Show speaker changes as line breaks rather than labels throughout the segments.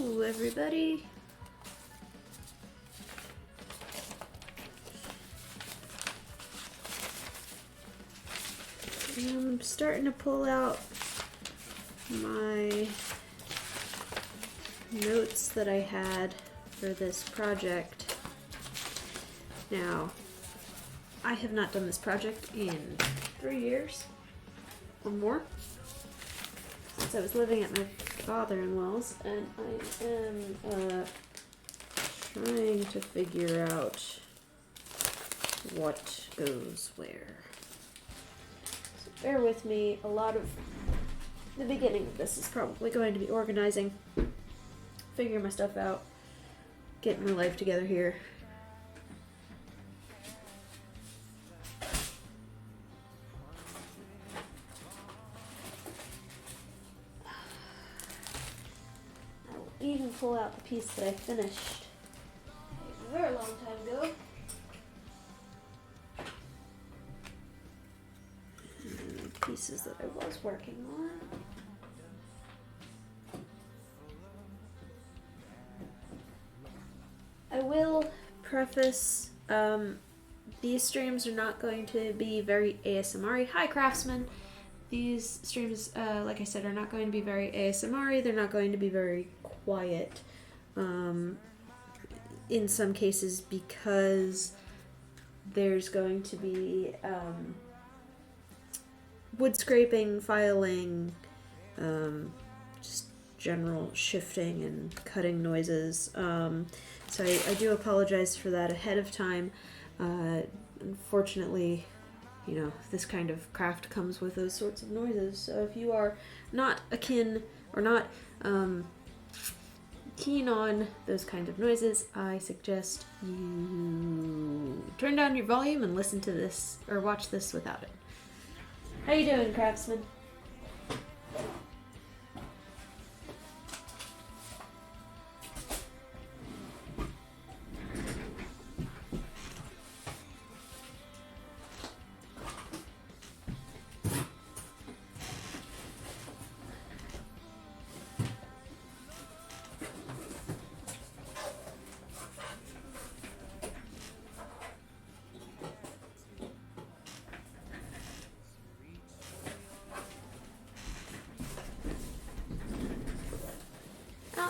Hello, everybody. I'm starting to pull out my notes that I had for this project. Now, I have not done this project in 3 years or more, since I was living at my father-in-law's, and I am trying to figure out what goes where. So bear with me. A lot of the beginning of this is probably going to be organizing, figuring my stuff out, getting my life together here. Even pull out the piece that I finished a very long time ago. And the pieces that I was working on. I will preface, these streams are not going to be very ASMR-y. Hi, Craftsman! These streams, like I said, are not going to be very ASMR-y. They're not going to be very quiet in some cases, because there's going to be wood scraping, filing, just general shifting and cutting noises. So I do apologize for that ahead of time. Unfortunately, you know, this kind of craft comes with those sorts of noises. So if you are not akin or not keen on those kind of noises, I suggest you turn down your volume and listen to this or watch this without it. How you doing, Craftsman?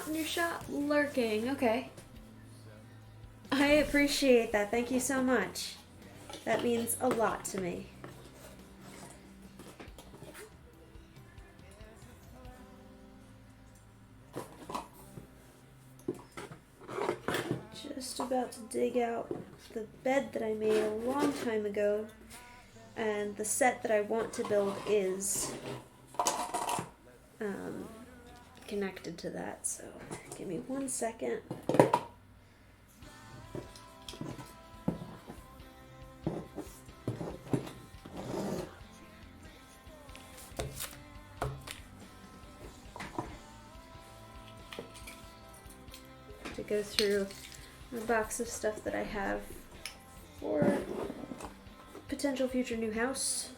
In your shop lurking. Okay. I appreciate that. Thank you so much. That means a lot to me. Just about to dig out the bed that I made a long time ago, and the set that I want to build is connected to that, so give me 1 second. To go through a box of stuff that I have for potential future new house.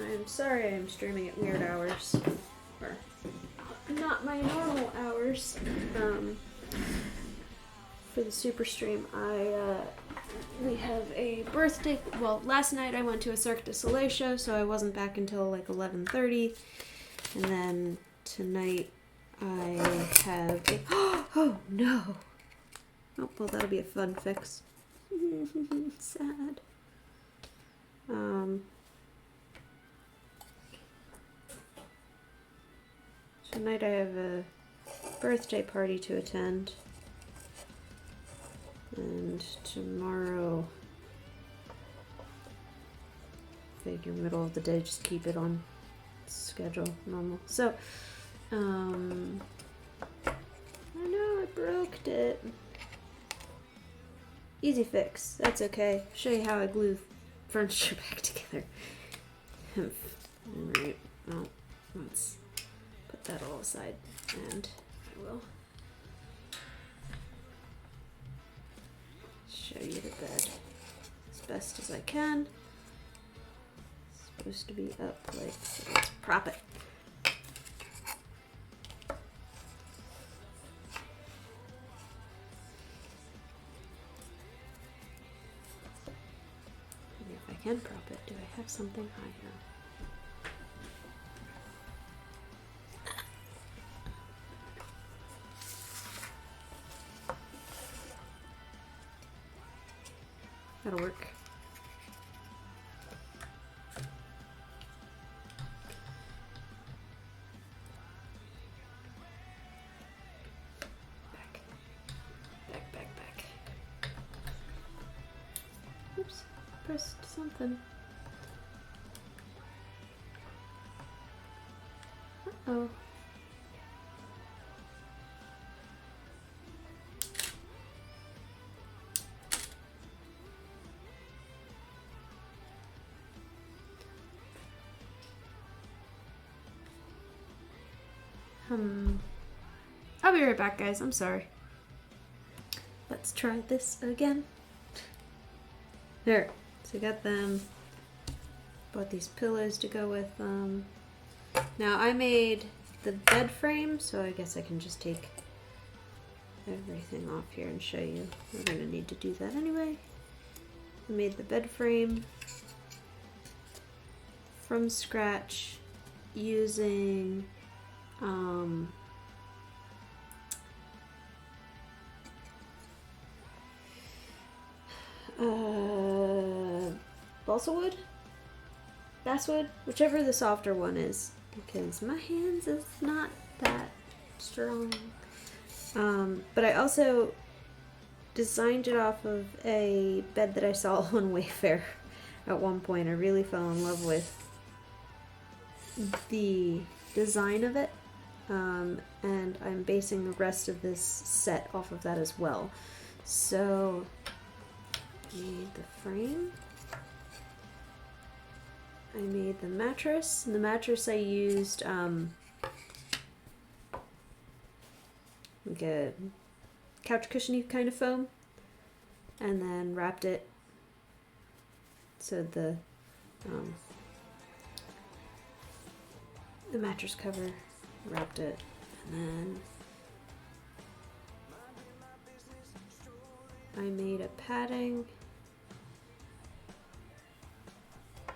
I'm sorry I'm streaming at weird hours, or not my normal hours. For the super stream, we have a birthday. Well, last night I went to a Cirque du Soleil show, so I wasn't back until like 11:30, and then tonight I have a oh no! Oh well, that'll be a fun fix. Sad. Tonight I have a birthday party to attend, and tomorrow, figure middle of the day, just keep it on schedule, normal. So, I know I broke it. Easy fix. That's okay. Show you how I glue furniture back together. Alright, well, let's put that all aside, and I will show you the bed as best as I can. It's supposed to be up, like, so let's prop it. Maybe if I can prop it, do I have something higher? That'll work. Back. Oops, pressed something. Uh-oh. I'll be right back, guys. I'm sorry. Let's try this again. There. So I got them. Bought these pillows to go with them. Now I made the bed frame, so I guess I can just take everything off here and show you. We're gonna need to do that anyway. I made the bed frame from scratch using balsa wood, basswood, whichever the softer one is, because my hands is not that strong. But I also designed it off of a bed that I saw on Wayfair at one point. I really fell in love with the design of it, and I'm basing the rest of this set off of that as well. So, made the frame. I made the mattress. And the mattress I used like a couch cushiony kind of foam, and then wrapped it so the mattress cover, wrapped it, and then I made a padding.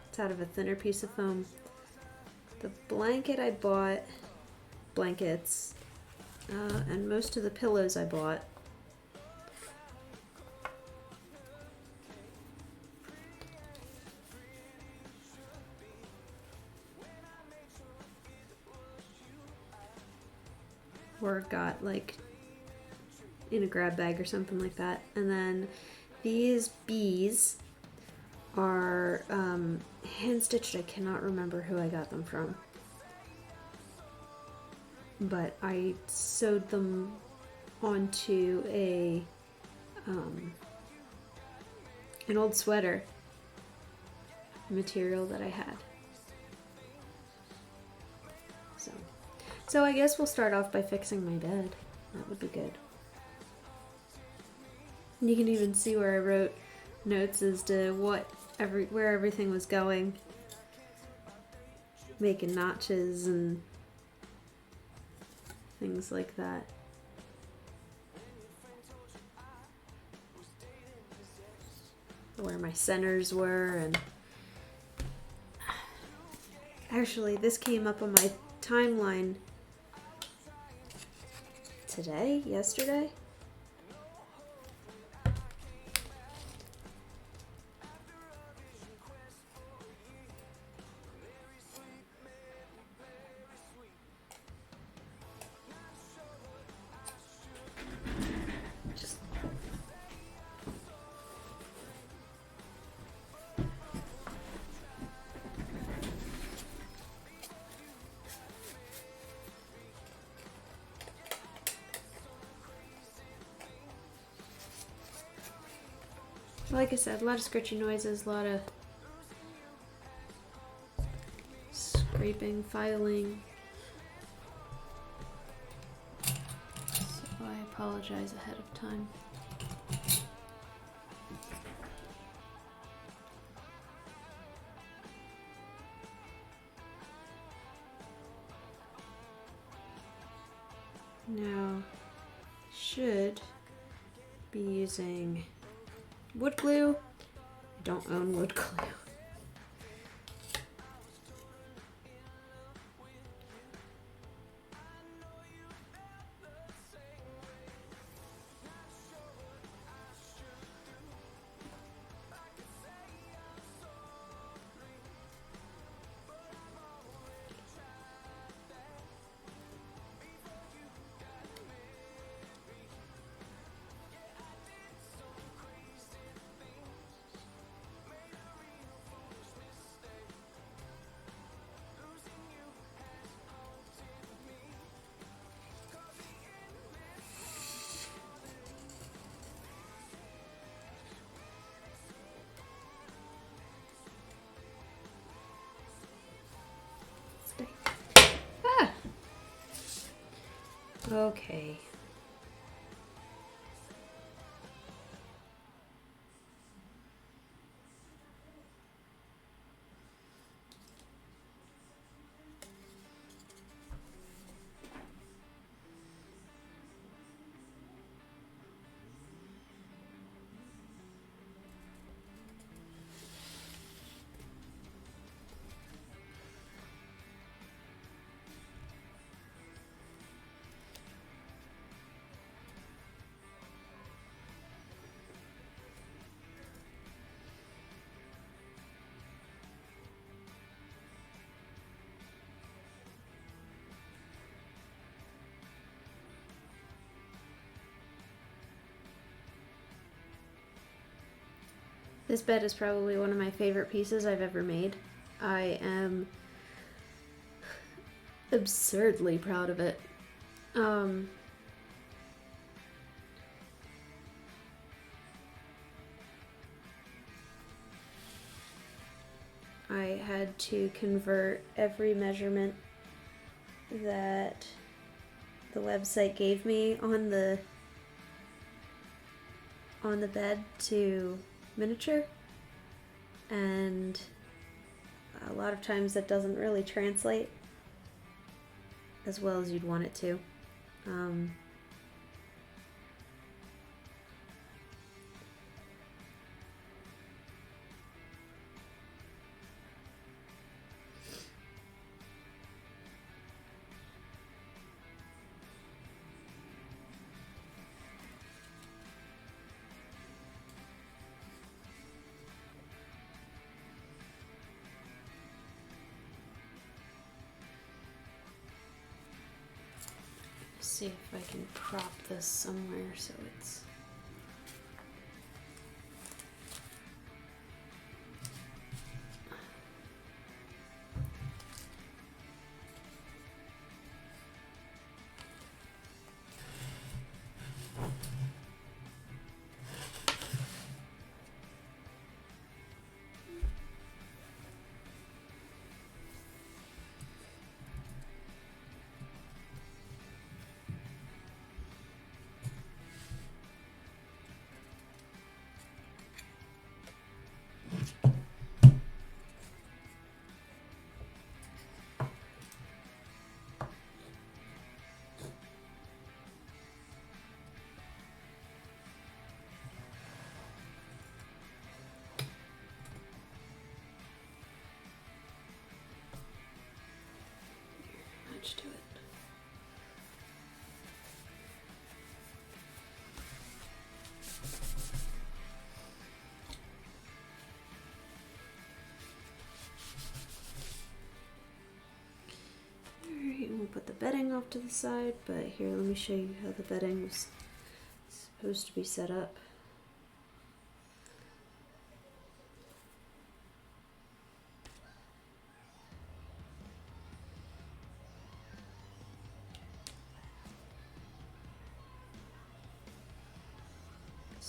It's out of a thinner piece of foam. The blanket I bought, blankets, and most of the pillows I bought. Or got like in a grab bag or something like that. And then these bees are hand stitched. I cannot remember who I got them from, but I sewed them onto a an old sweater material that I had. So I guess we'll start off by fixing my bed. That would be good. And you can even see where I wrote notes as to where everything was going. Making notches and things like that. Where my centers were, and actually this came up on my timeline yesterday. Like I said, a lot of scratchy noises, a lot of scraping, filing. So I apologize ahead of time. Now, should be using wood glue. I don't own wood glue. Ah! Okay. This bed is probably one of my favorite pieces I've ever made. I am absurdly proud of it. I had to convert every measurement that the website gave me on the bed to miniature, and a lot of times that doesn't really translate as well as you'd want it to. See if I can prop this somewhere so it's much to it. Alright, we'll put the bedding off to the side, but here, let me show you how the bedding was supposed to be set up.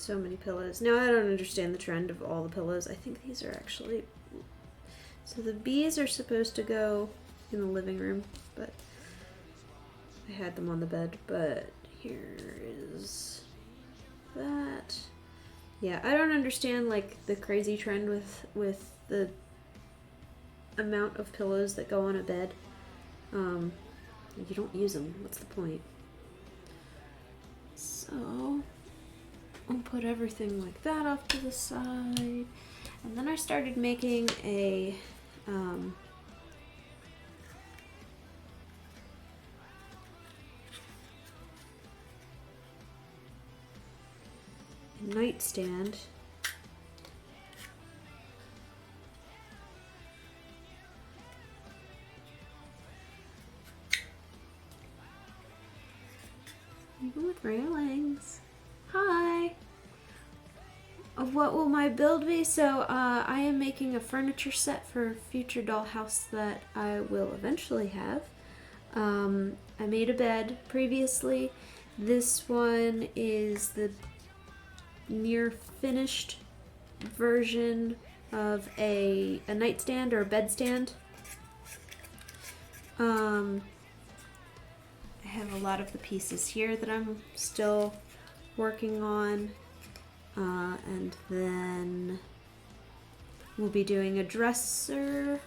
So many pillows. Now I don't understand the trend of all the pillows. I think these are actually... So the bees are supposed to go in the living room, but I had them on the bed, but here is that. Yeah, I don't understand like the crazy trend with the amount of pillows that go on a bed. You don't use them. What's the point? So I'll put everything like that off to the side. And then I started making a nightstand. Even with railings. Hi! What will my build be? So I am making a furniture set for a future dollhouse that I will eventually have. I made a bed previously. This one is the near finished version of a nightstand or a bedstand. I have a lot of the pieces here that I'm still working on. And then we'll be doing a dresser,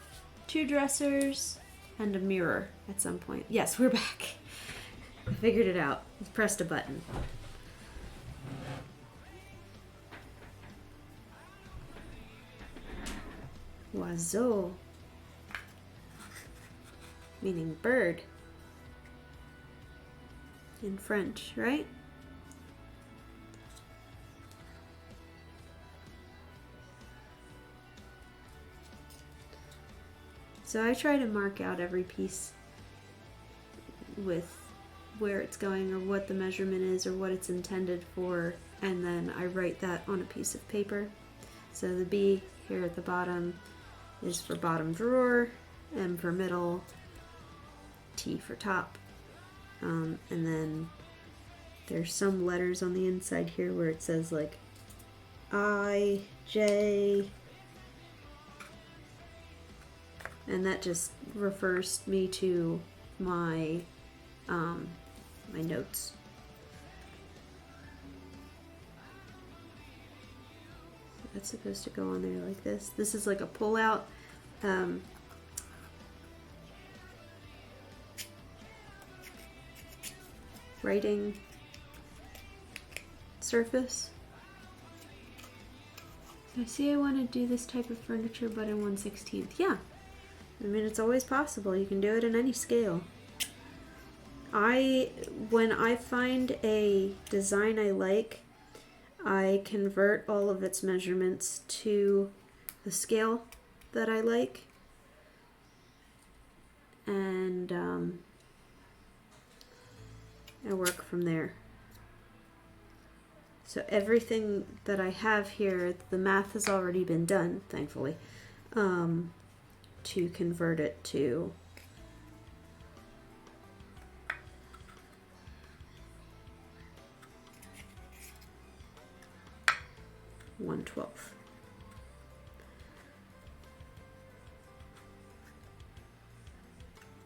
2 dressers, and a mirror at some point. Yes, we're back. I figured it out. I pressed a button. Oiseau, meaning bird in French, right? So I try to mark out every piece with where it's going or what the measurement is or what it's intended for, and then I write that on a piece of paper. So the B here at the bottom is for bottom drawer, M for middle, T for top, and then there's some letters on the inside here where it says like I, J, and that just refers me to my my notes. So that's supposed to go on there like this. This is like a pull-out writing surface. I see I want to do this type of furniture, but in 1/16. Yeah. I mean, it's always possible. You can do it in any scale. When I find a design I like, I convert all of its measurements to the scale that I like. And I work from there. So everything that I have here, the math has already been done, thankfully, to convert it to (1/12).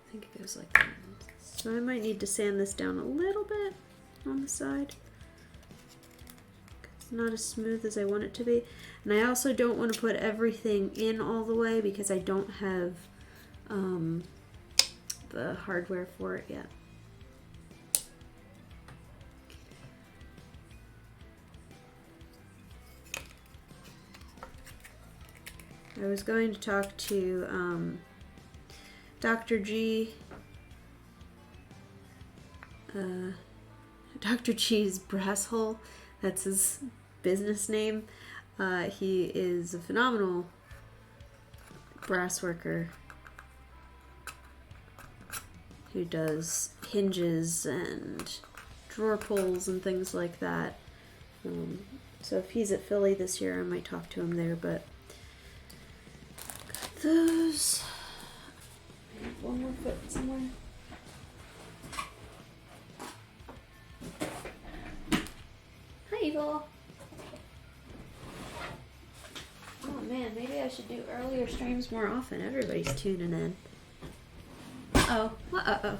I think it goes like that. So I might need to sand this down a little bit on the side. It's not as smooth as I want it to be. And I also don't want to put everything in all the way because I don't have the hardware for it yet. I was going to talk to Dr. G, Dr. G's Brass Hole. That's his business name. He is a phenomenal brass worker who does hinges and drawer pulls and things like that. So if he's at Philly this year, I might talk to him there, but got those. I have one more foot somewhere. Hi, Evil. should do earlier streams more often. Everybody's tuning in. Uh-oh. Uh-oh.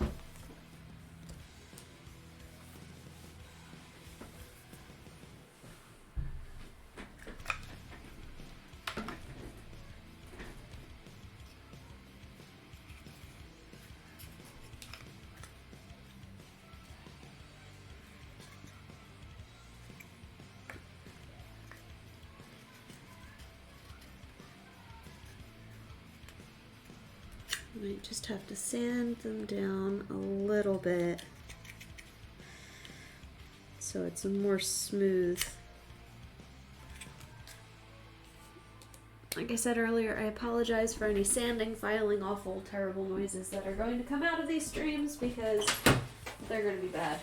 Might just have to sand them down a little bit so it's more smooth. Like I said earlier, I apologize for any sanding, filing, awful, terrible noises that are going to come out of these streams because they're going to be bad.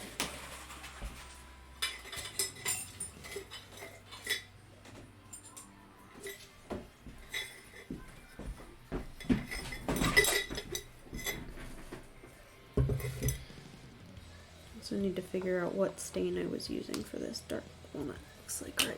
So I need to figure out what stain I was using for this dark walnut. Looks like right.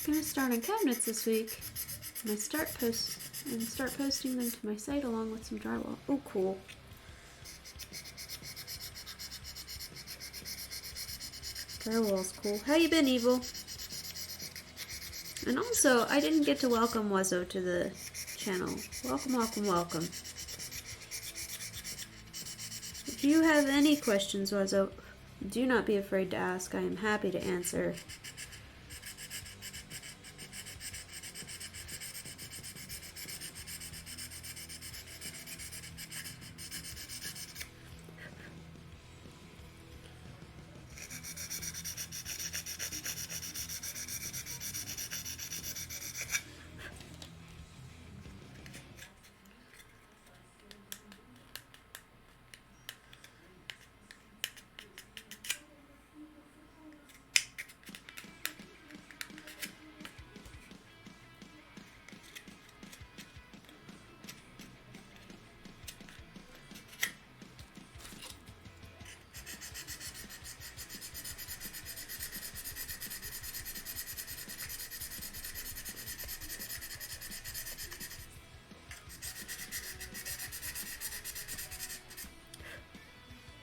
I'm gonna start on cabinets this week. And I start posting them to my site along with some drywall. Oh, cool. Drywall's cool. How you been, Evil? And also, I didn't get to welcome Wuzzo to the channel. Welcome, welcome, welcome. If you have any questions, Wuzzo, do not be afraid to ask. I am happy to answer.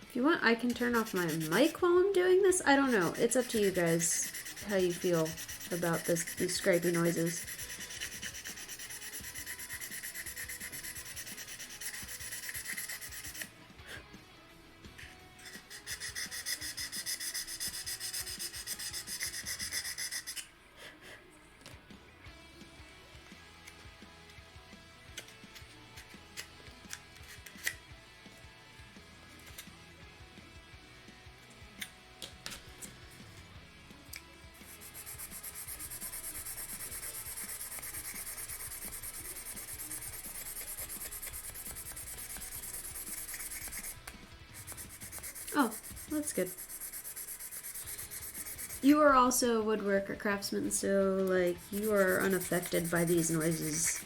If you want, I can turn off my mic while I'm doing this. I don't know. It's up to you guys how you feel about these scrapey noises. Oh, that's good. You are also a woodworker, craftsman, so, like, you are unaffected by these noises.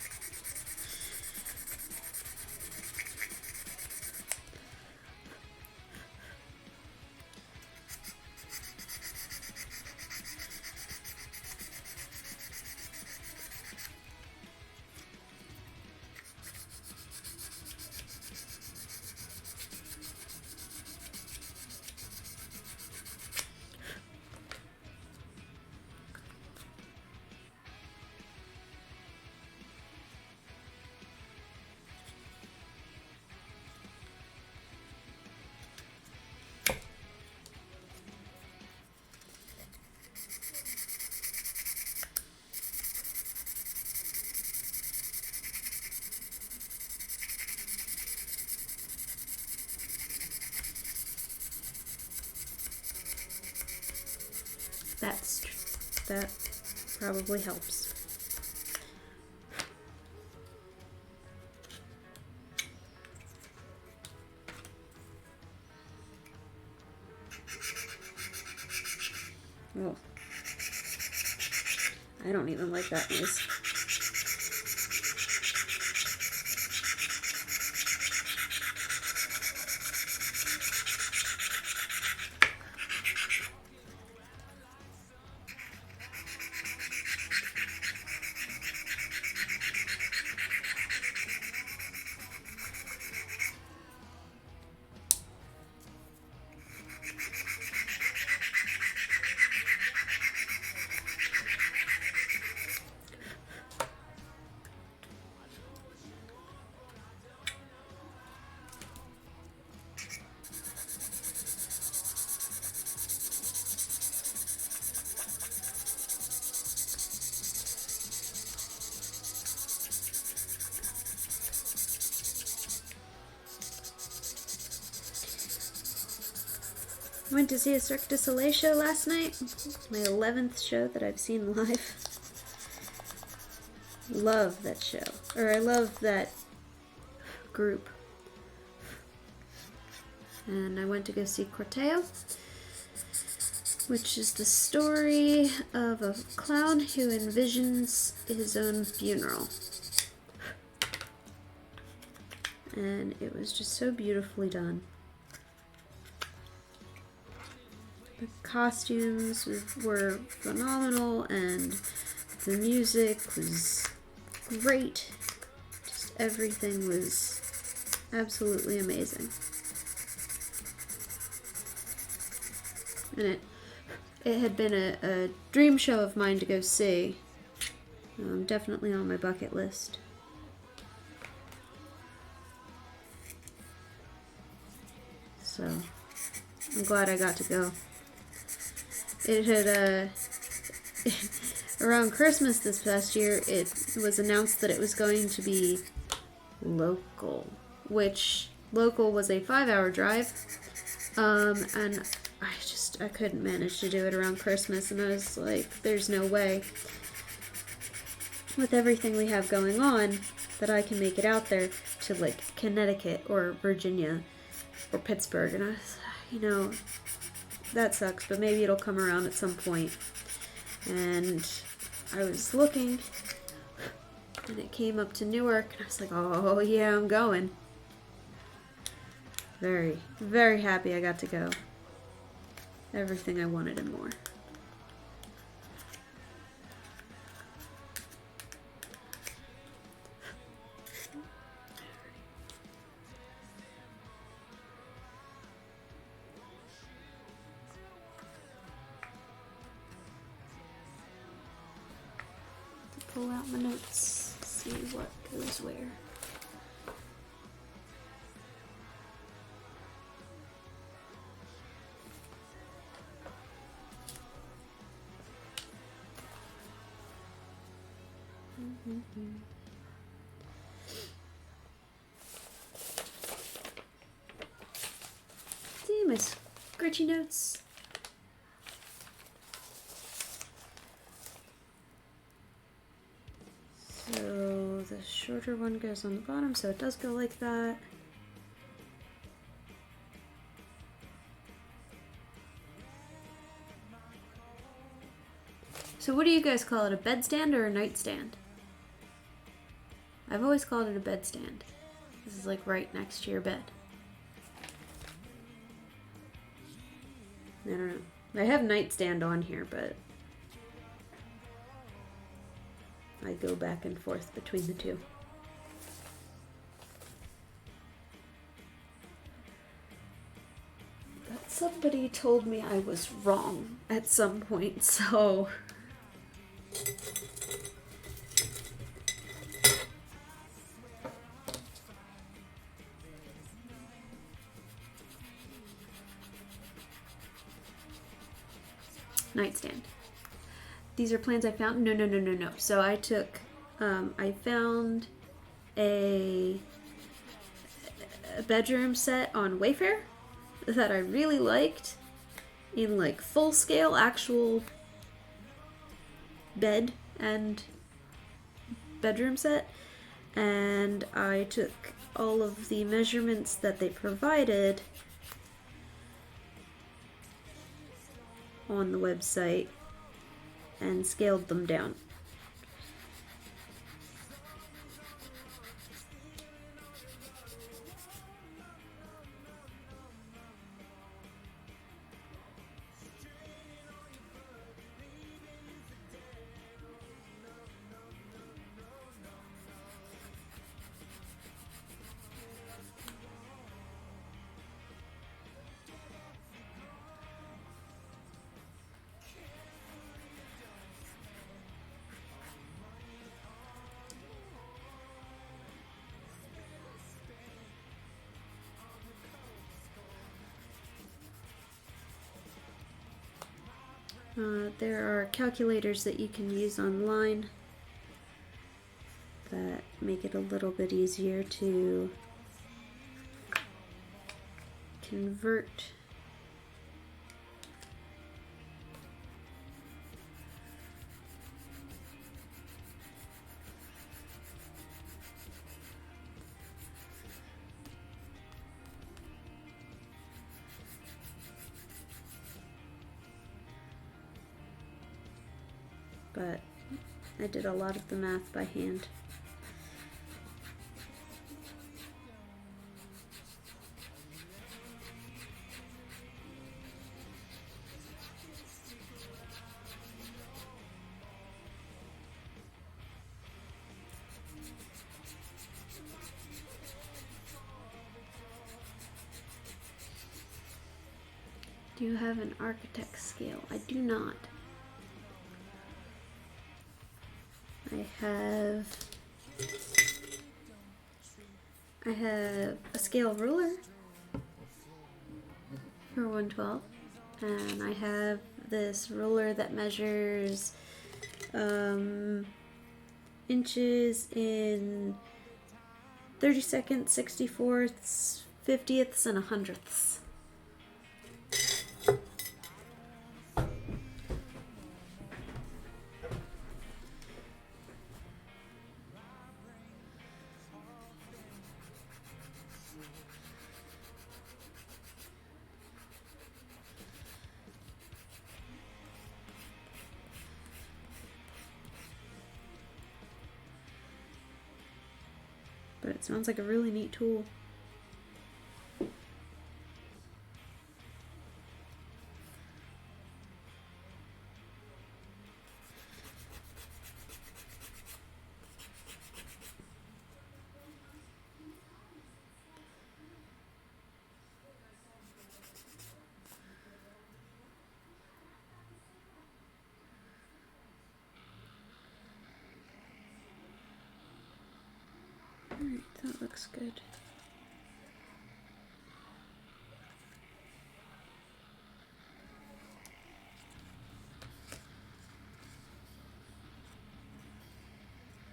that probably helps. Oh, I don't even like that noise. I went to see a Cirque du Soleil show last night. My 11th show that I've seen live. Love that show. Or I love that group. And I went to go see Corteo, which is the story of a clown who envisions his own funeral. And it was just so beautifully done. The costumes were phenomenal, and the music was great. Just everything was absolutely amazing. And it had been a dream show of mine to go see. Definitely on my bucket list. So I'm glad I got to go. It had, around Christmas this past year, it was announced that it was going to be local, which local was a 5-hour drive, and I couldn't manage to do it around Christmas, and I was like, there's no way, with everything we have going on, that I can make it out there to, like, Connecticut, or Virginia, or Pittsburgh, and I was, you know, that sucks, but maybe it'll come around at some point. And I was looking, and it came up to Newark, and I was like, oh yeah, I'm going. Very, very happy I got to go. Everything I wanted and more. Pull out my notes, see what goes where. See my scratchy notes. So the shorter one goes on the bottom, so it does go like that. So what do you guys call it, a bedstand or a nightstand? I've always called it a bedstand. This is like right next to your bed. I don't know. I have nightstand on here, but I go back and forth between the two. But somebody told me I was wrong at some point, so... Nightstand. These are plans I found. No. So I took, I found a bedroom set on Wayfair that I really liked in like full scale, actual bed and bedroom set, and I took all of the measurements that they provided on the website and scaled them down. There are calculators that you can use online that make it a little bit easier to convert but I did a lot of the math by hand. Do you have an architect scale? I do not. I have a scale ruler for 1/12, and I have this ruler that measures inches in 32nds, 64ths, 50ths, and 100ths. But it sounds like a really neat tool. Alright, that looks good.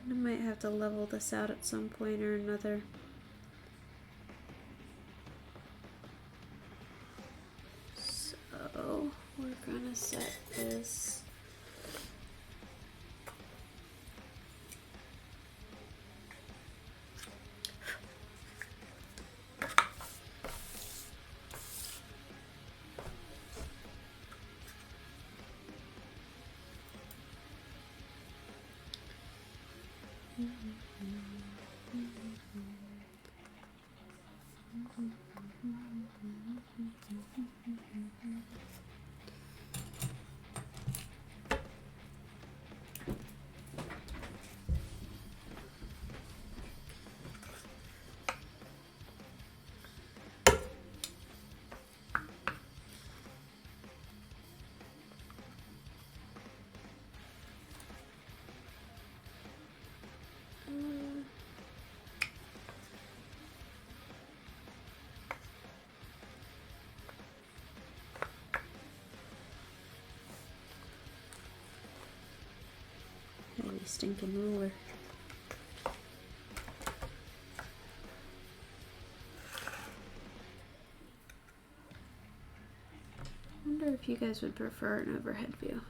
I might have to level this out at some point or another. So we're gonna set this. Holy stinking ruler. I wonder if you guys would prefer an overhead view.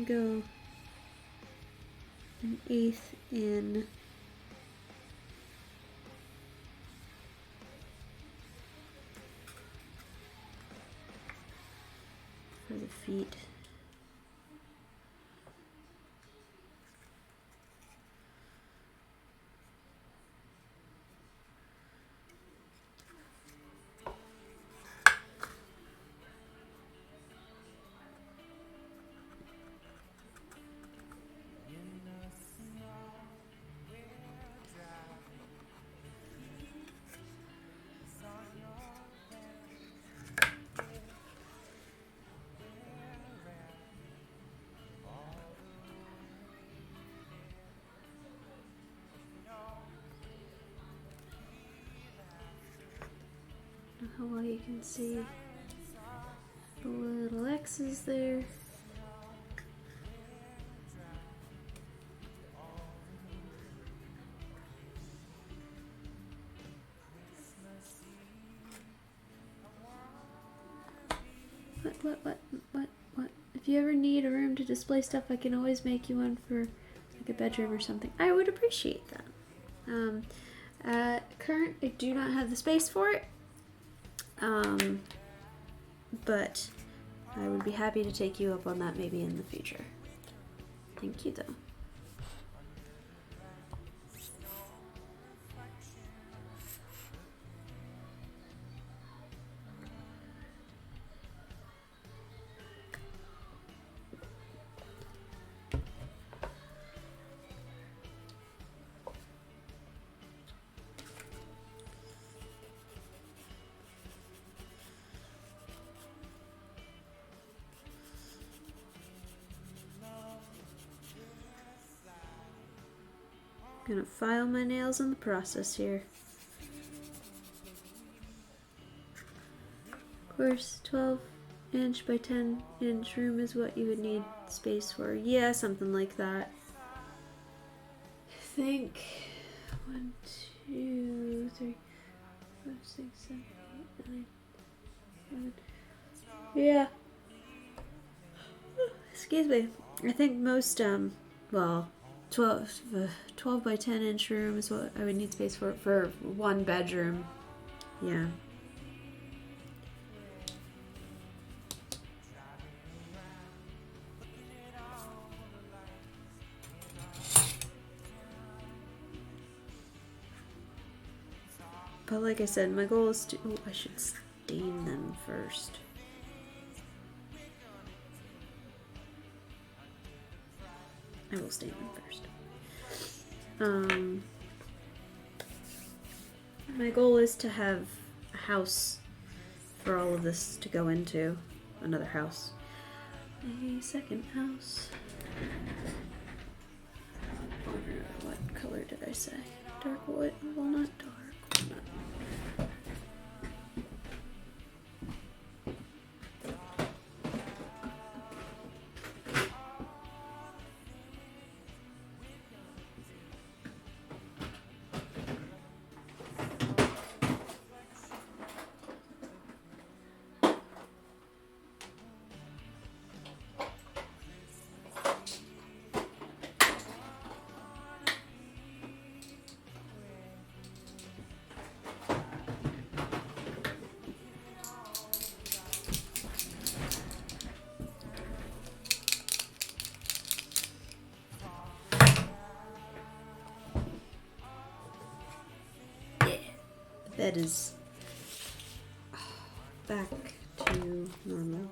gonna go 1/8 in for the feet. How well you can see the little X's there. What? If you ever need a room to display stuff, I can always make you one for like a bedroom or something. I would appreciate that. At current, I do not have the space for it. But I would be happy to take you up on that maybe in the future. Thank you, though. Gonna file my nails in the process here. Of course, 12-inch by 10-inch room is what you would need space for. Yeah, something like that. I think 1, 2, 3, 5, 6, 7, 8, 9, 10. Yeah. Excuse me. I think most, well, 12 by 10 inch room is what I would need space for one bedroom. Yeah. But like I said, my goal is to... Oh, I should stain them first. I will stain them first. My goal is to have a house for all of this to go into. Another house. A second house. What color did I say? Dark wood? Well, not dark. Walnut. Bed is back to normal.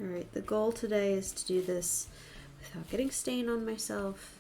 Alright, the goal today is to do this without getting stain on myself.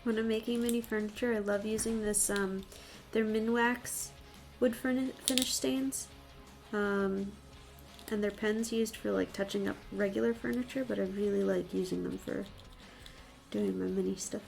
When I'm making mini furniture, I love using this, they're Minwax wood finish stains. And they're pens used for like touching up regular furniture, but I really like using them for doing my mini stuff.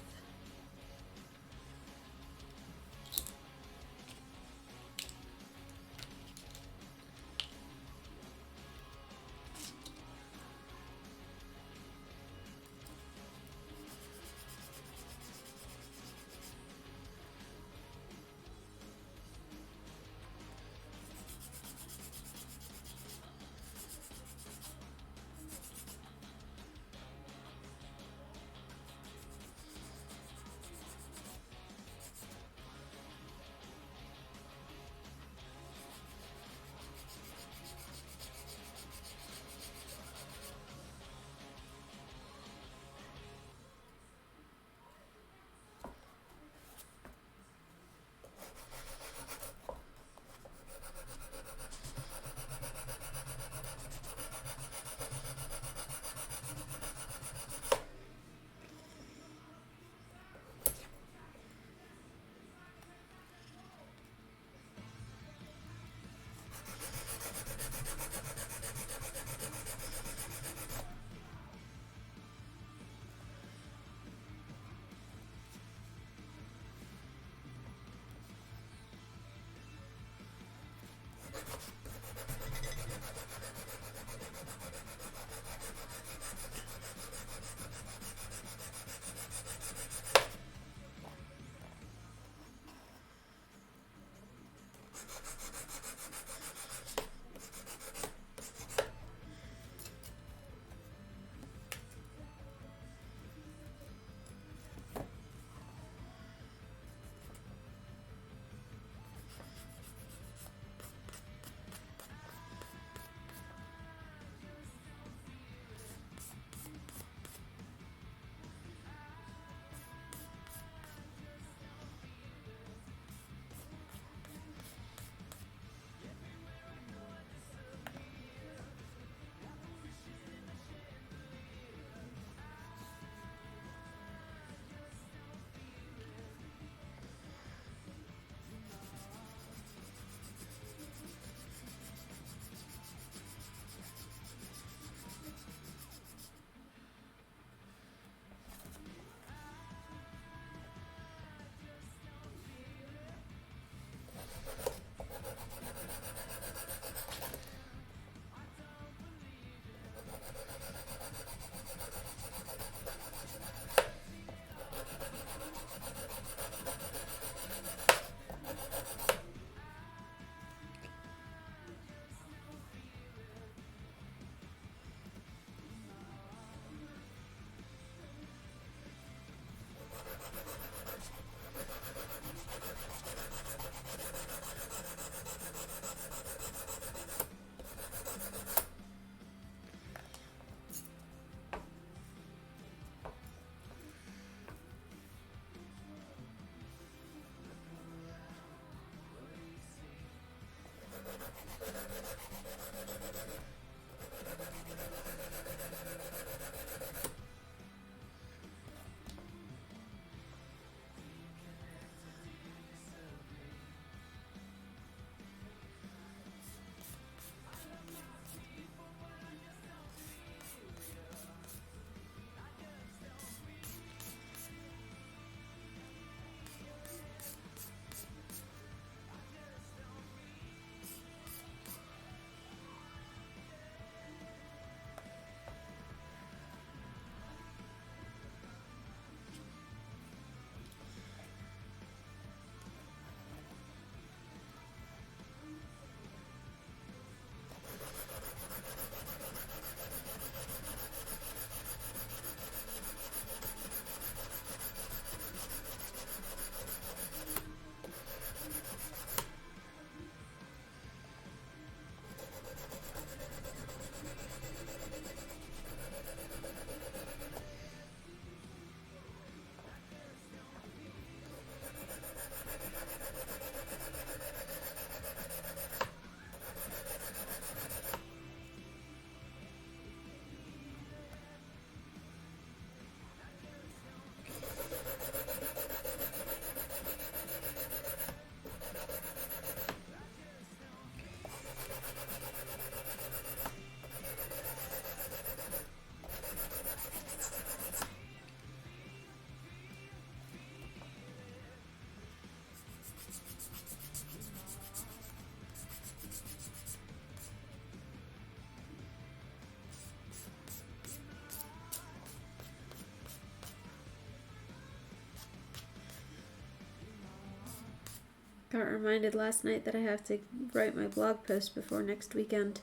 got reminded last night that I have to write my blog post before next weekend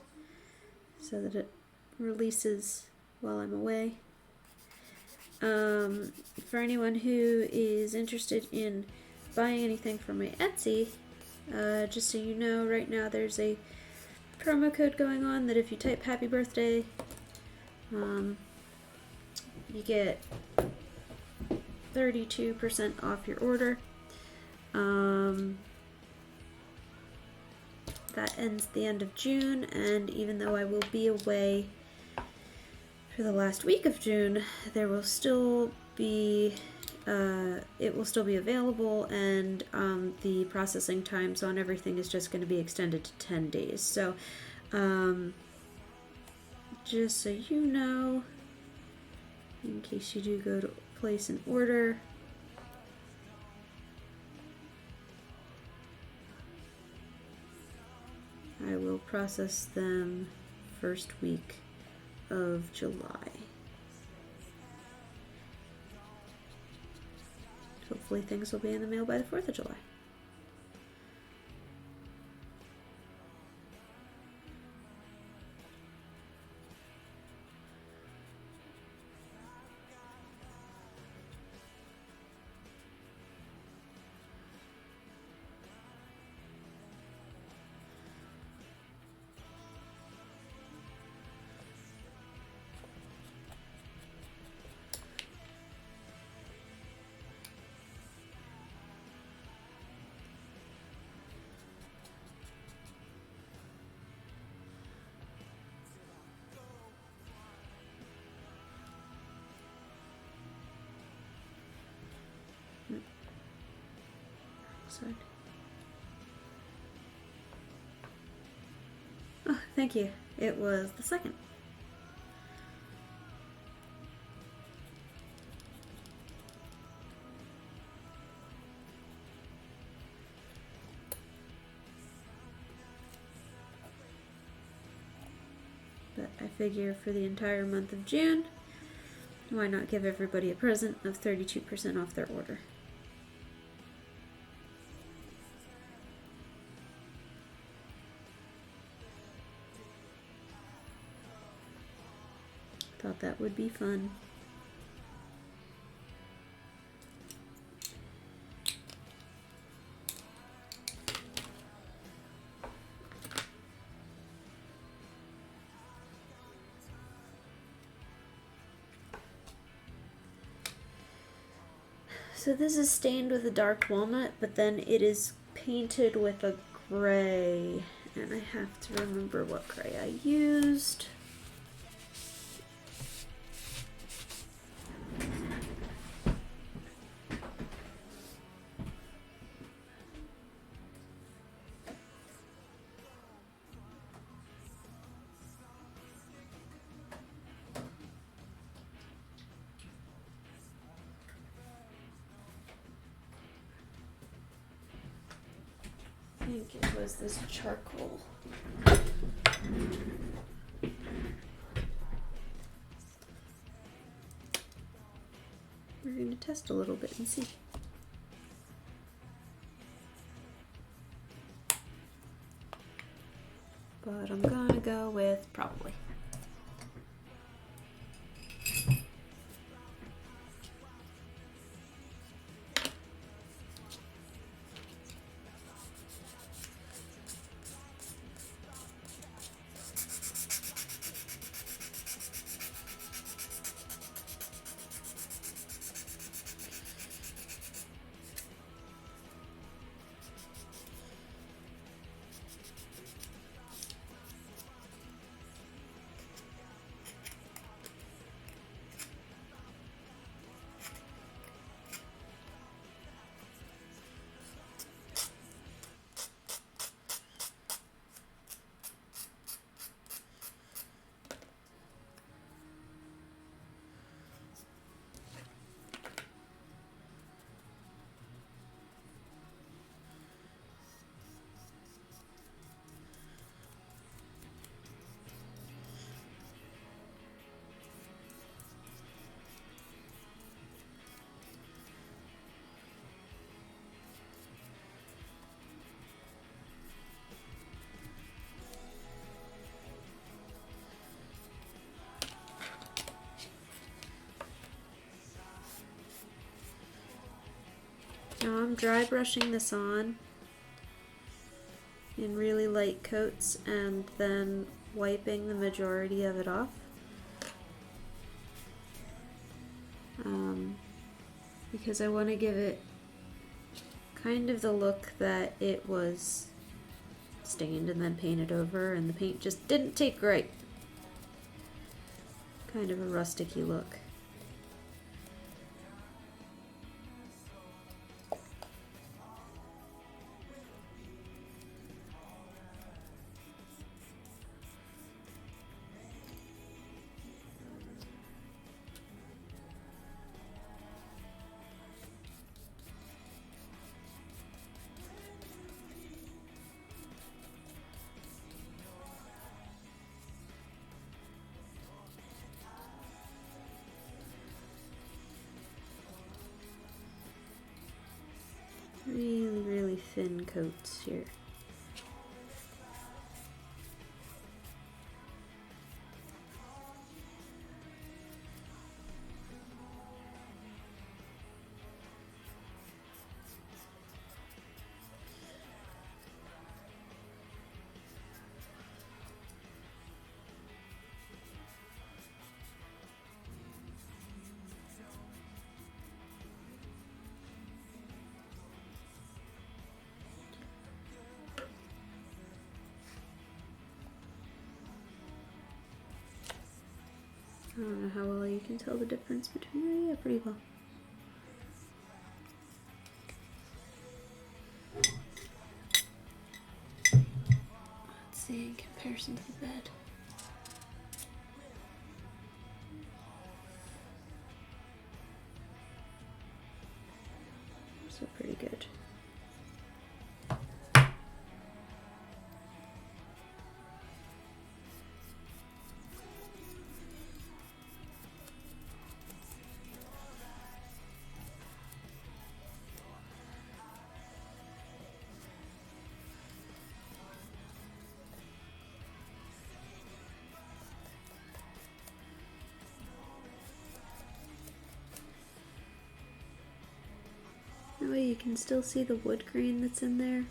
so that it releases while I'm away. For anyone who is interested in buying anything from my Etsy, just so you know, right now there's a promo code going on that if you type happy birthday, you get 32% off your order. That ends the end of June, and even though I will be away for the last week of June, there will still be it will still be available, and the processing times on everything is just going to be extended to 10 days. So just so you know, in case you do go to place an order, I will process them first week of July. Hopefully things will be in the mail by the 4th of July. Side. Oh, thank you. It was the 2nd. But I figure for the entire month of June, why not give everybody a present of 32% off their order? Thought that would be fun. So this is stained with a dark walnut, but then it is painted with a gray, and I have to remember what gray I used. I think it was this charcoal. We're going to test a little bit and see. But I'm going to go with probably. I'm dry brushing this on in really light coats and then wiping the majority of it off. Because I want to give it kind of the look that it was stained and then painted over, and the paint just didn't take right. Kind of a rusticy look. Really, really thin coats here. I don't know how well you can tell the difference between, yeah, pretty well. Let's see in comparison to the bed. So pretty good. That way you can still see the wood grain that's in there.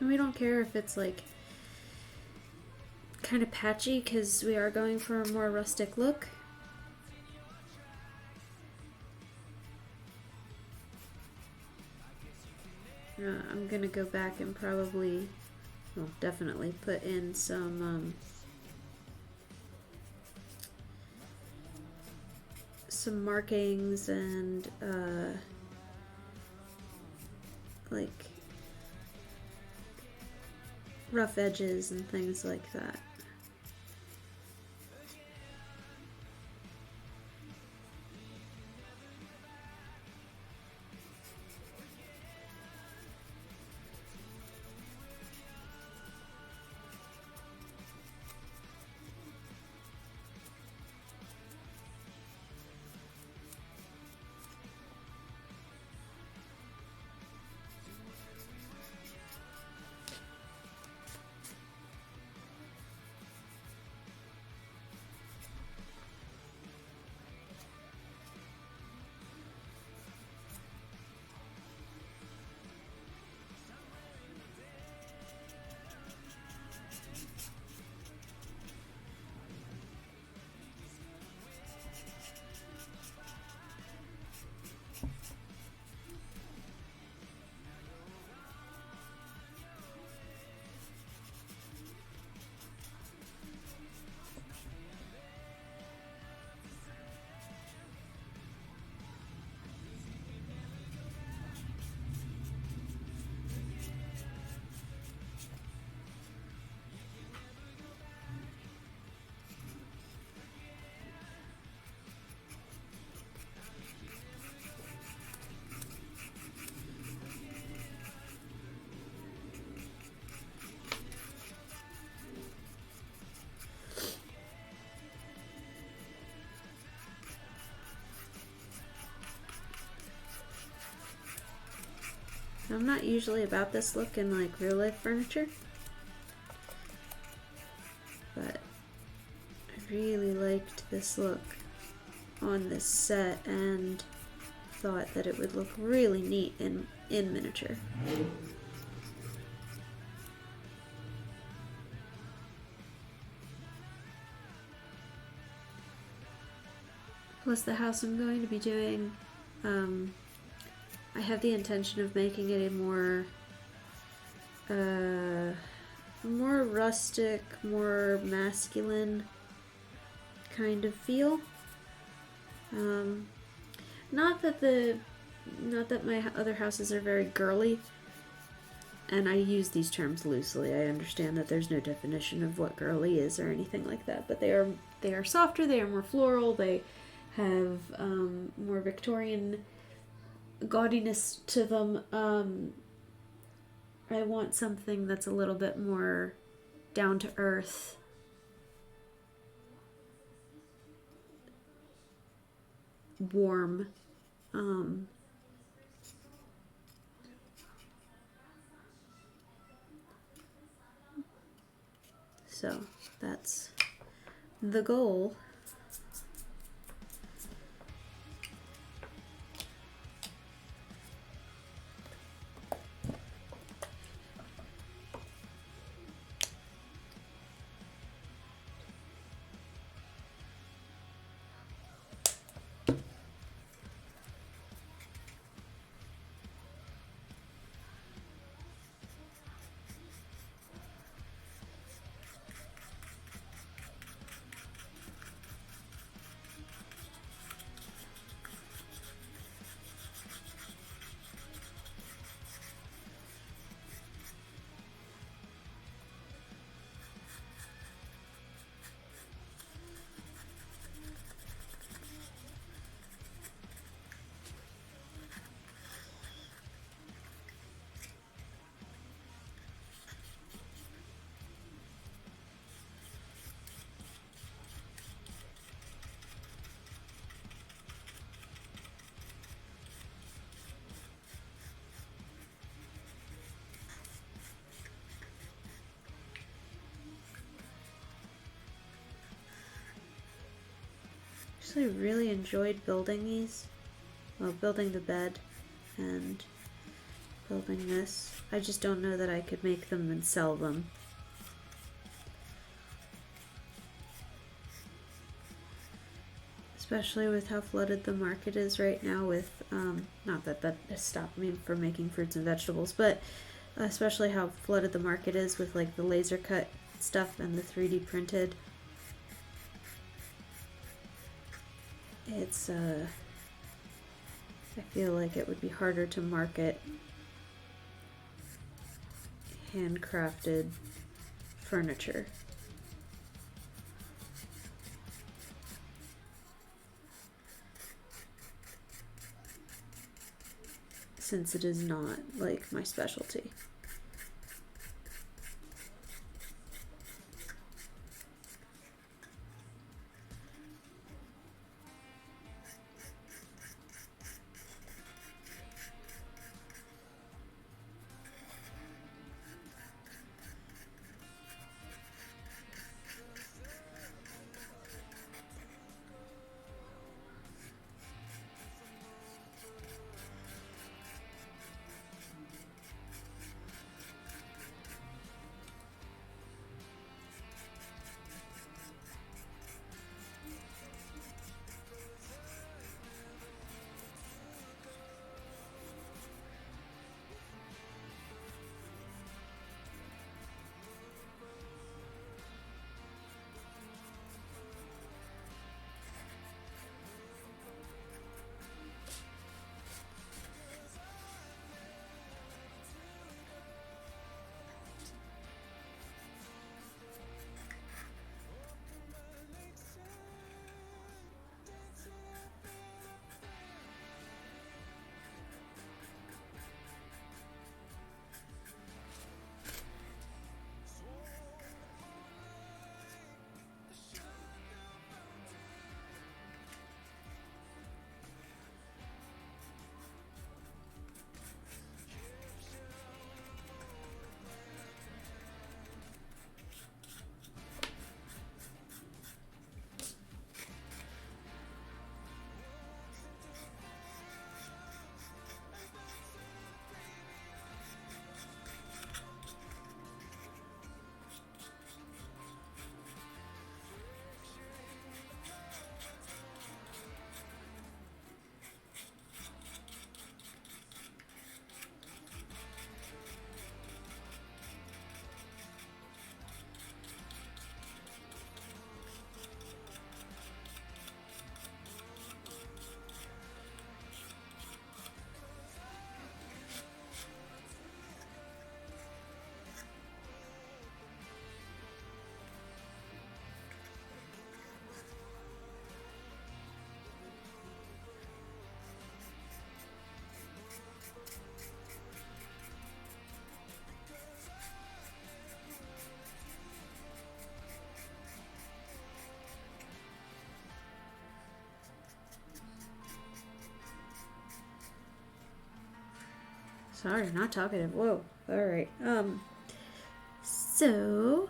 And we don't care if it's like kind of patchy because we are going for a more rustic look. I'm gonna go back and probably, well, definitely put in some markings and like rough edges and things like that. I'm not usually about this look in like real life furniture, but I really liked this look on this set and thought that it would look really neat in miniature. Plus the house I'm going to be doing, I have the intention of making it a more rustic, more masculine kind of feel. Not that my other houses are very girly, and I use these terms loosely. I understand that there's no definition of what girly is or anything like that, but they are softer, they are more floral, they have more Victorian gaudiness to them. I want something that's a little bit more down to earth, warm. So that's the goal. Actually really enjoyed building these. Well, building the bed and building this. I just don't know that I could make them and sell them. Especially with how flooded the market is right now with, not that that has stopped me from making fruits and vegetables, but especially how flooded the market is with like the laser cut stuff and the 3D printed. It's, I feel like it would be harder to market handcrafted furniture. Since it is not like my specialty. Sorry, not talkative. Whoa. Alright. So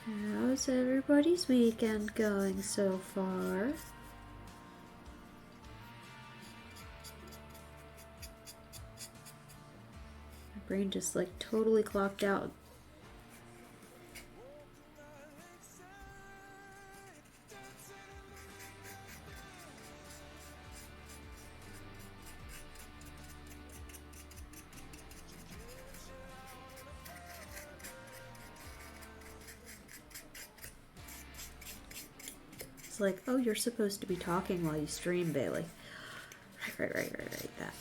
how's everybody's weekend going so far? My brain just like totally clocked out. It's like, oh, you're supposed to be talking while you stream, Bailey. Right, that.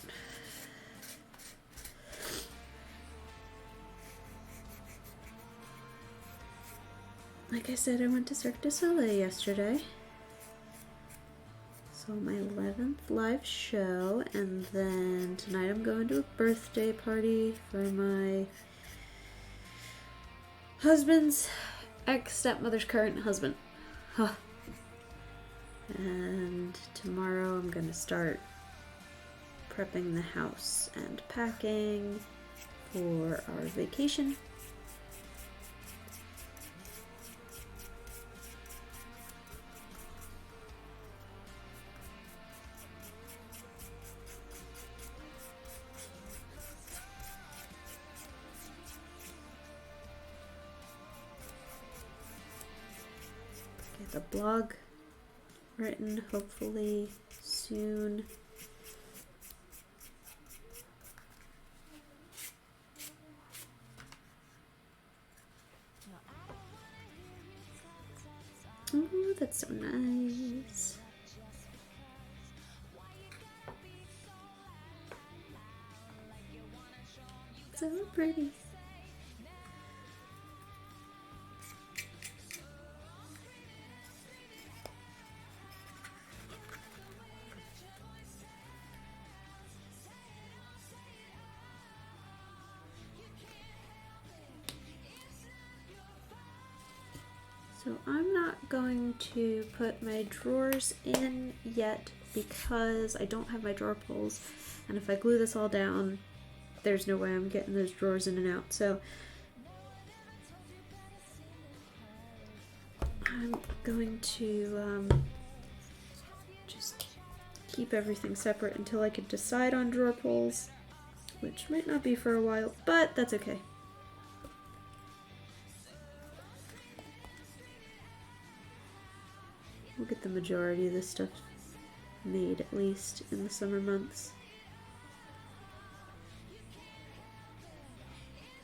Like I said, I went to Cirque du Soleil yesterday. So my 11th live show, and then tonight I'm going to a birthday party for my husband's ex-stepmother's current husband. Huh. And tomorrow I'm gonna start prepping the house and packing for our vacation. get the blog written hopefully soon. Oh, that's so nice. So pretty. So I'm not going to put my drawers in yet because I don't have my drawer pulls, and if I glue this all down, there's no way I'm getting those drawers in and out. So I'm going to just keep everything separate until I can decide on drawer pulls, which might not be for a while, but that's okay. We'll get the majority of this stuff made, at least in the summer months.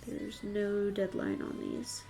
There's no deadline on these.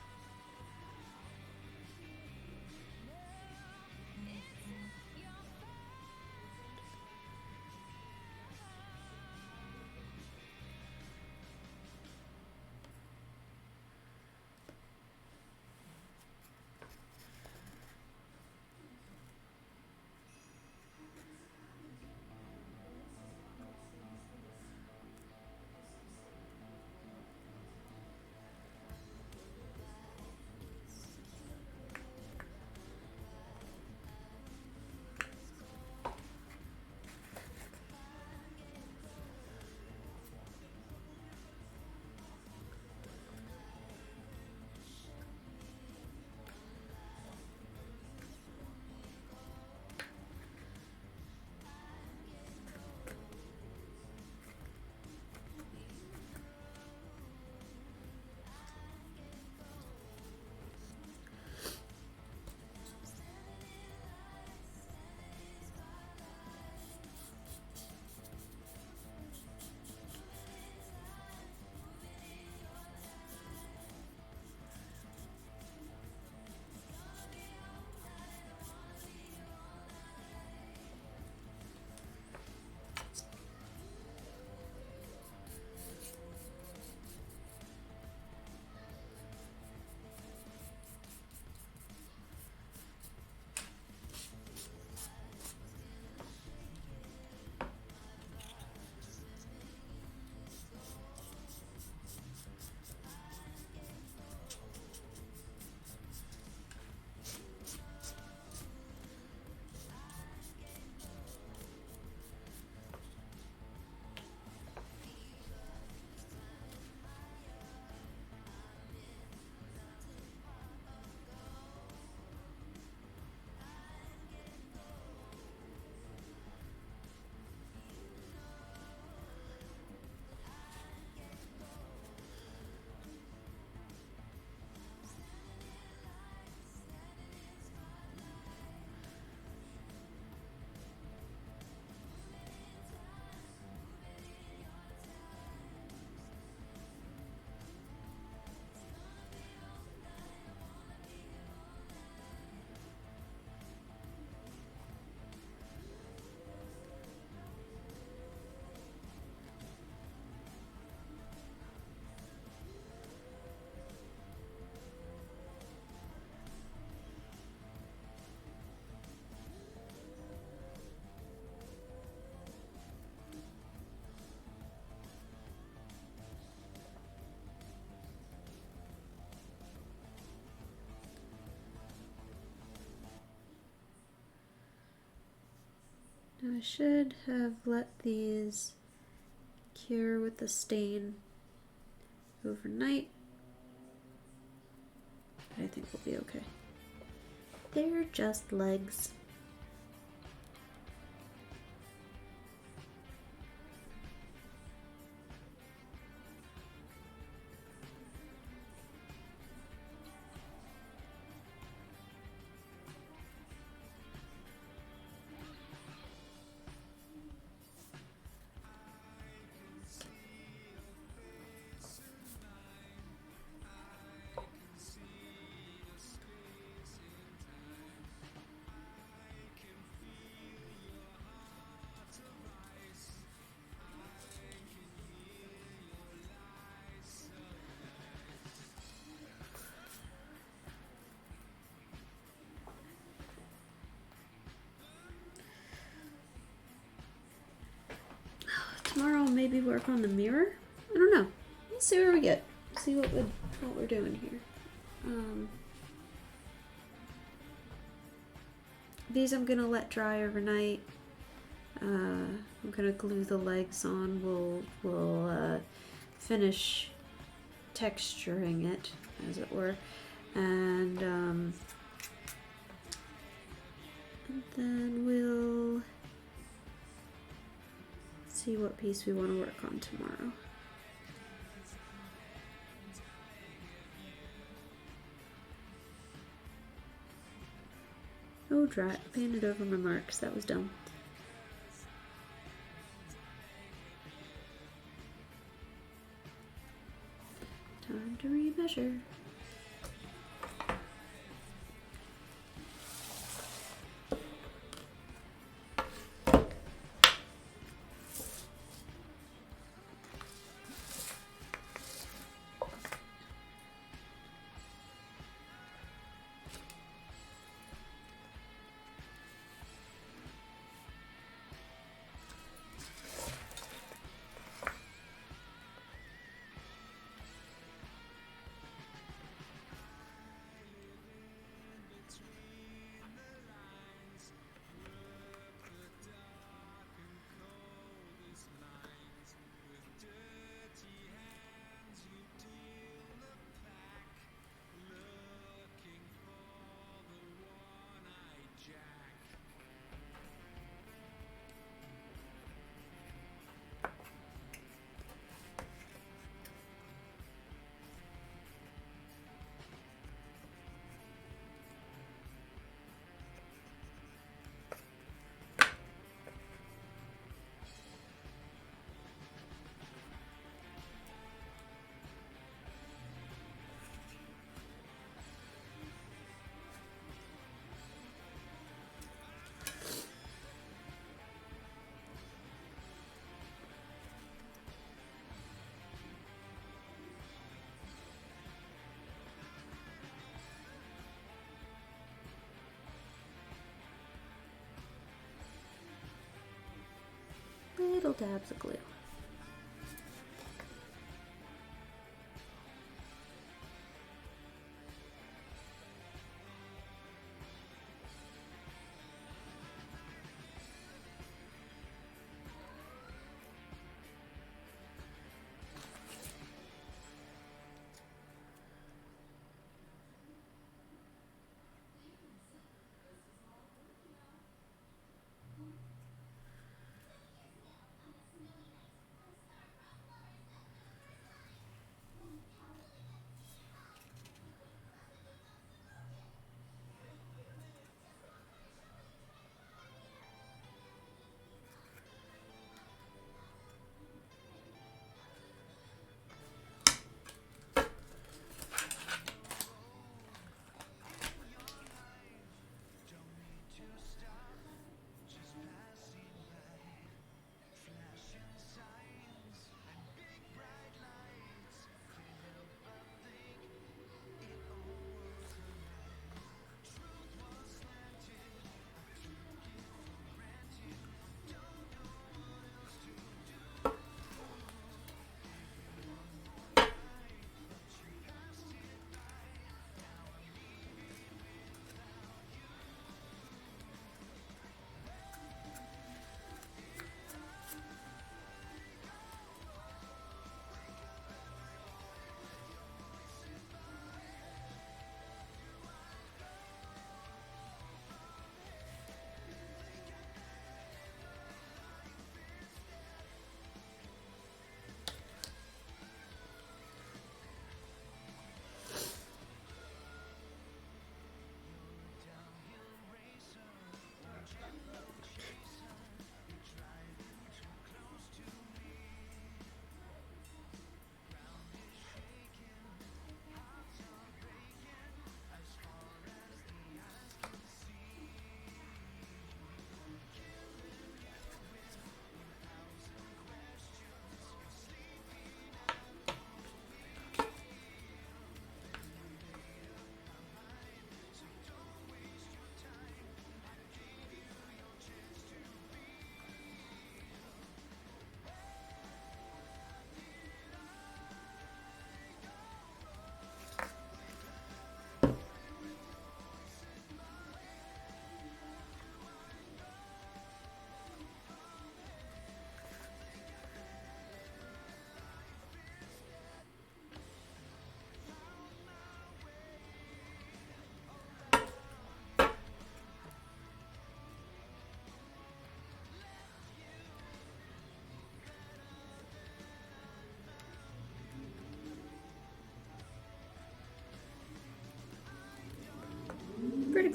Now I should have let these cure with the stain overnight. I think we'll be okay. They're just legs. maybe work on the mirror. I don't know. Let's see where we get. See what we're doing here. These I'm gonna let dry overnight. I'm gonna glue the legs on. We'll finish texturing it, as it were, and then we'll see what piece we want to work on tomorrow. Oh, dry. Painted over my marks. That was dumb. Time to remeasure. Little dabs of glue.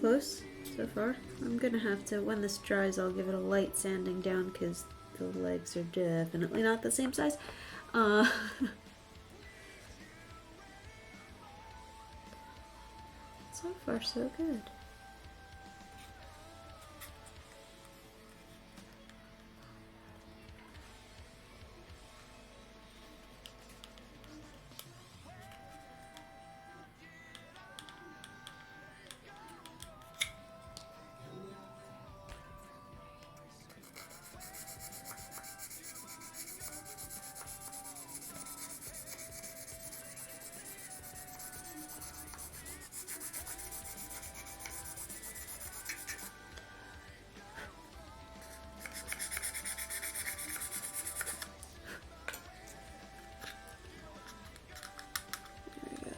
close so far. I'm gonna have to, when this dries, I'll give it a light sanding down because the legs are definitely not the same size. So far, so good.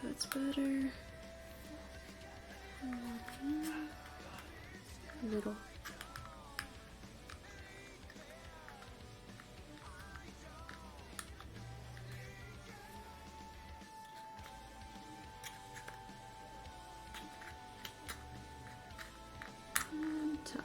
That's better. Middle. And top.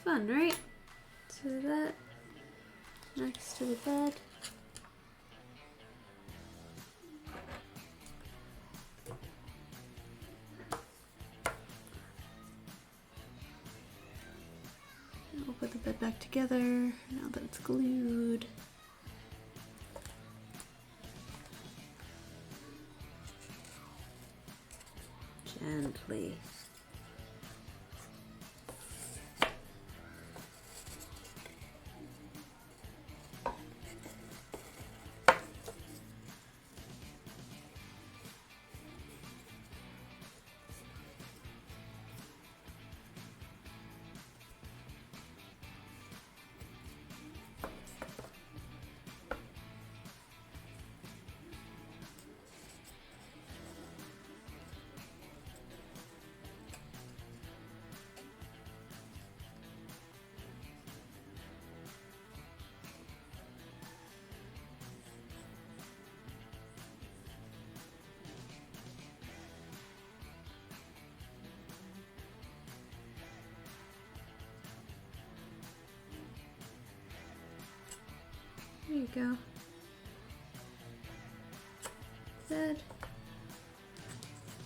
Fun, right? So that next to the bed. I'll put the bed back together now that it's glued. Gently. There you go. Bed.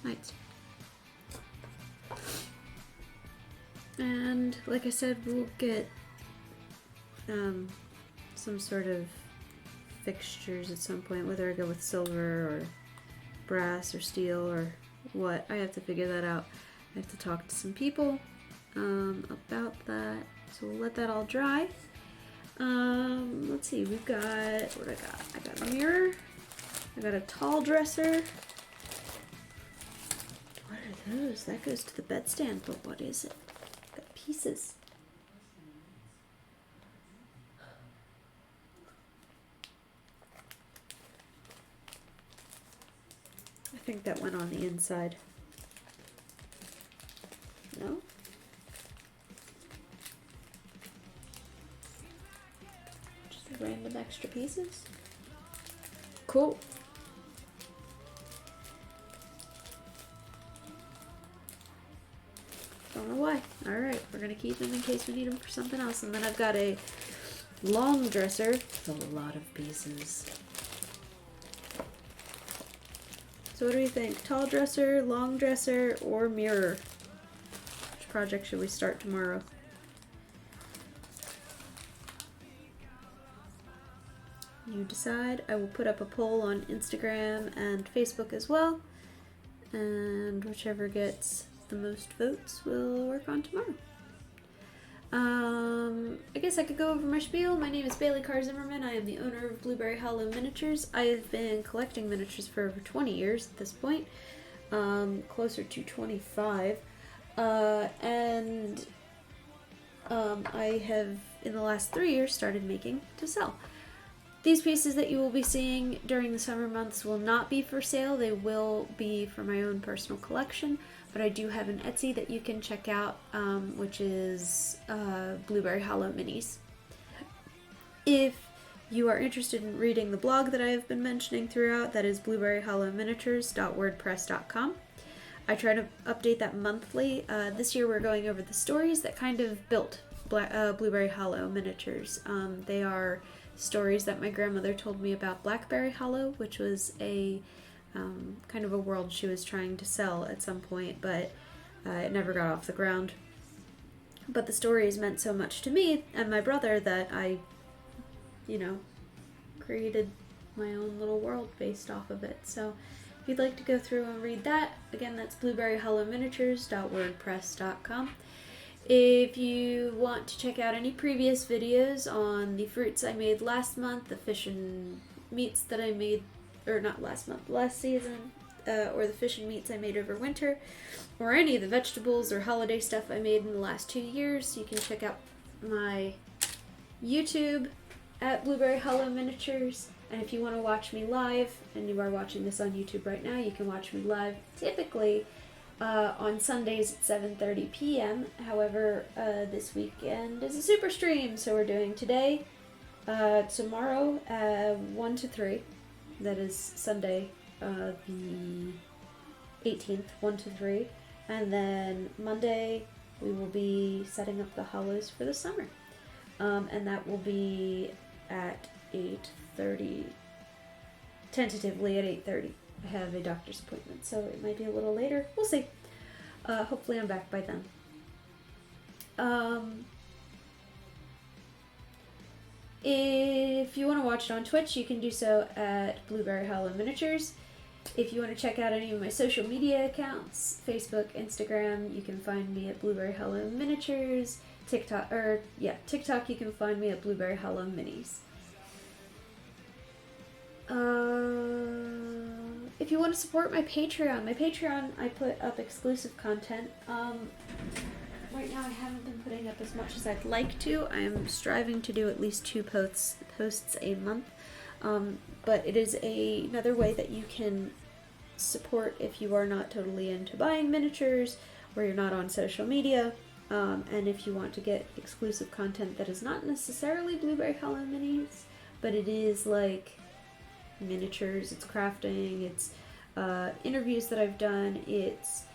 Nice. And like I said, we'll get some sort of fixtures at some point, whether I go with silver or brass or steel or what. I have to figure that out. I have to talk to some people about that. So we'll let that all dry. Let's see, we've got, what I got? I got a mirror, I got a tall dresser. What are those? That goes to the bedstand, but what is it? Got pieces. I think that went on the inside. No? Random extra pieces. Cool. Don't know why. Alright, we're gonna keep them in case we need them for something else. And then I've got a long dresser with a lot of pieces. So what do we think? Tall dresser, long dresser, or mirror? Which project should we start tomorrow? You decide. I will put up a poll on Instagram and Facebook as well, and whichever gets the most votes we'll work on tomorrow. I guess I could go over my spiel. My name is Bailey Carr Zimmerman. I am the owner of Blueberry Hollow Miniatures. I have been collecting miniatures for over 20 years at this point. closer to 25. I have, in the last 3 years, started making to sell. These pieces that you will be seeing during the summer months will not be for sale. They will be for my own personal collection, but I do have an Etsy that you can check out, which is Blueberry Hollow Minis. If you are interested in reading the blog that I have been mentioning throughout, that is blueberryhollowminiatures.wordpress.com. I try to update that monthly. This year we're going over the stories that kind of built Blueberry Hollow Miniatures. They are stories that my grandmother told me about Blackberry Hollow, which was a kind of a world she was trying to sell at some point, but it never got off the ground. But the stories meant so much to me and my brother that I, created my own little world based off of it. So if you'd like to go through and read that, again, that's blueberryhollowminiatures.wordpress.com. If you want to check out any previous videos on the fruits I made last month, the fish and meats that I made, or not last month, last season, or the fish and meats I made over winter, or any of the vegetables or holiday stuff I made in the last 2 years, you can check out my YouTube at Blueberry Hollow Miniatures. And if you want to watch me live, and you are watching this on YouTube right now, you can watch me live typically on Sundays at 7:30 p.m. However, this weekend is a super stream, so we're doing today, tomorrow, 1 to 3. That is Sunday, the 18th, 1 to 3. And then Monday, we will be setting up the hollows for the summer. And that will be at 8:30, tentatively at 8:30. I have a doctor's appointment, so it might be a little later. We'll see. Hopefully I'm back by then. If you want to watch it on Twitch, you can do so at Blueberry Hollow Miniatures. If you want to check out any of my social media accounts, Facebook, Instagram, you can find me at Blueberry Hollow Miniatures. TikTok, you can find me at Blueberry Hollow Minis. If you want to support my Patreon, I put up exclusive content. Right now I haven't been putting up as much as I'd like to. I'm striving to do at least 2 posts a month. But it is another way that you can support if you are not totally into buying miniatures, or you're not on social media. And if you want to get exclusive content that is not necessarily Blueberry Hollow Minis, but it is like miniatures, it's crafting, it's interviews that I've done, it's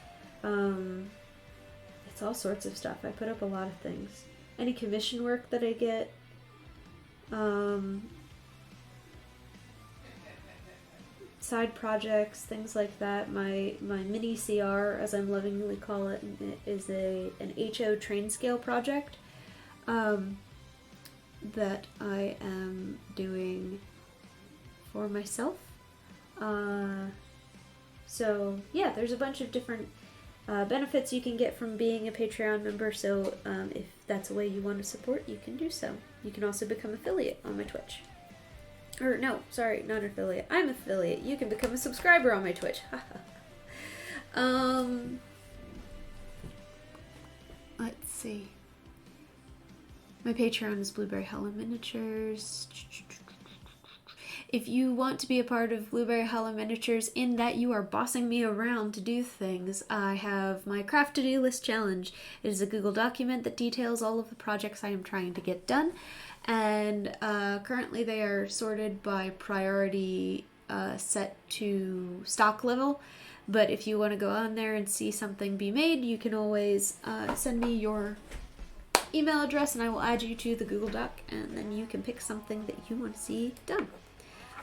all sorts of stuff. I put up a lot of things. Any commission work that I get, side projects, things like that. My mini CR, as I'm lovingly call it, is an HO train scale project that I am doing for myself. So yeah, there's a bunch of different benefits you can get from being a Patreon member, so if that's a way you want to support, you can do so. You can also become affiliate on my Twitch. Or no, sorry, not affiliate. I'm affiliate. You can become a subscriber on my Twitch. Let's see. My Patreon is Blueberry Hollow Miniatures. If you want to be a part of Blueberry Hollow Miniatures in that you are bossing me around to do things, I have my craft to-do list challenge. It is a Google document that details all of the projects I am trying to get done. And currently they are sorted by priority set to stock level. But if you want to go on there and see something be made, you can always send me your email address and I will add you to the Google Doc, and then you can pick something that you want to see done.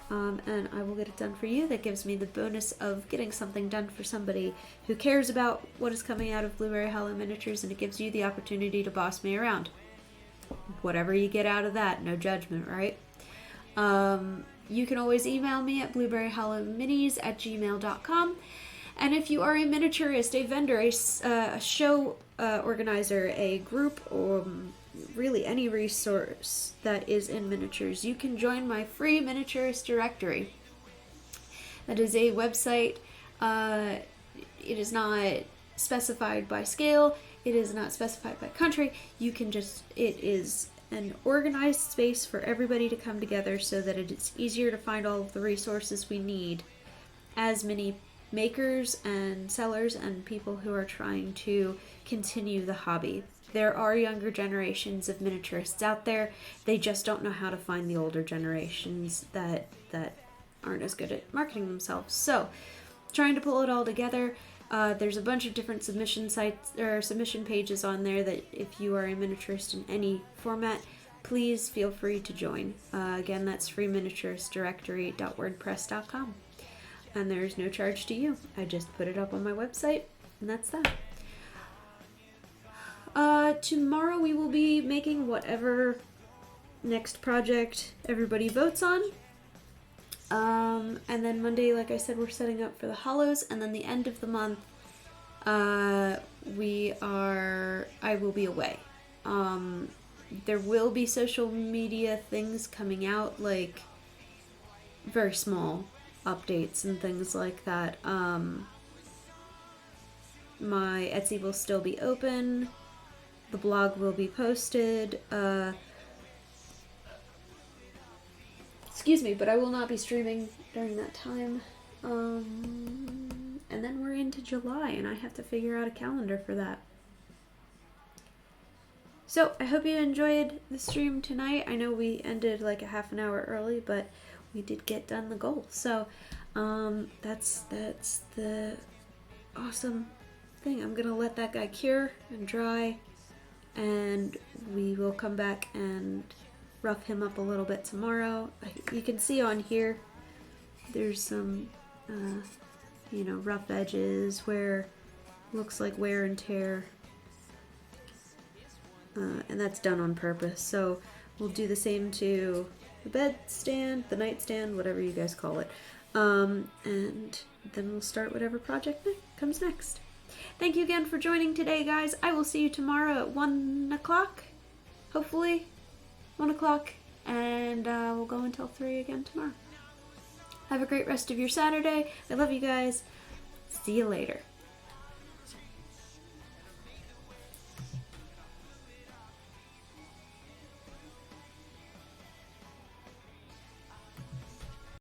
And I will get it done for you. That gives me the bonus of getting something done for somebody who cares about what is coming out of Blueberry Hollow Miniatures, and it gives you the opportunity to boss me around. Whatever you get out of that, no judgment, right? You can always email me at blueberryhollowminis@gmail.com. And if you are a miniaturist, a vendor, a show organizer, a group, or really any resource that is in miniatures, you can join my free Miniaturist directory. That is a website it is not specified by scale. It is not specified by country. You can just, it is an organized space for everybody to come together so that it is easier to find all of the resources we need as many makers and sellers and people who are trying to continue the hobby. There are younger generations of miniaturists out there. They just don't know how to find the older generations that aren't as good at marketing themselves. So, trying to pull it all together. There's a bunch of different submission sites or submission pages on there that if you are a miniaturist in any format, please feel free to join. Again, that's freeminiaturistdirectory.wordpress.com. And there's no charge to you. I just put it up on my website, and that's that. Tomorrow we will be making whatever next project everybody votes on. And then Monday, like I said, we're setting up for the hollows, and then the end of the month, I will be away. There will be social media things coming out, like very small updates and things like that. My Etsy will still be open. The blog will be posted. Excuse me, but I will not be streaming during that time. And then we're into July, and I have to figure out a calendar for that. So, I hope you enjoyed the stream tonight. I know we ended like a half an hour early, but we did get done the goal. So, that's the awesome thing. I'm gonna let that guy cure and dry, and we will come back and rough him up a little bit tomorrow. You can see on here there's some rough edges where looks like wear and tear, and that's done on purpose. So we'll do the same to the bed stand, the nightstand, whatever you guys call it, and then we'll start whatever project comes next. Thank you again for joining today, guys. I will see you tomorrow at 1 o'clock, hopefully 1 o'clock, and we'll go until 3 again tomorrow. Have a great rest of your Saturday. I love you guys. See you later.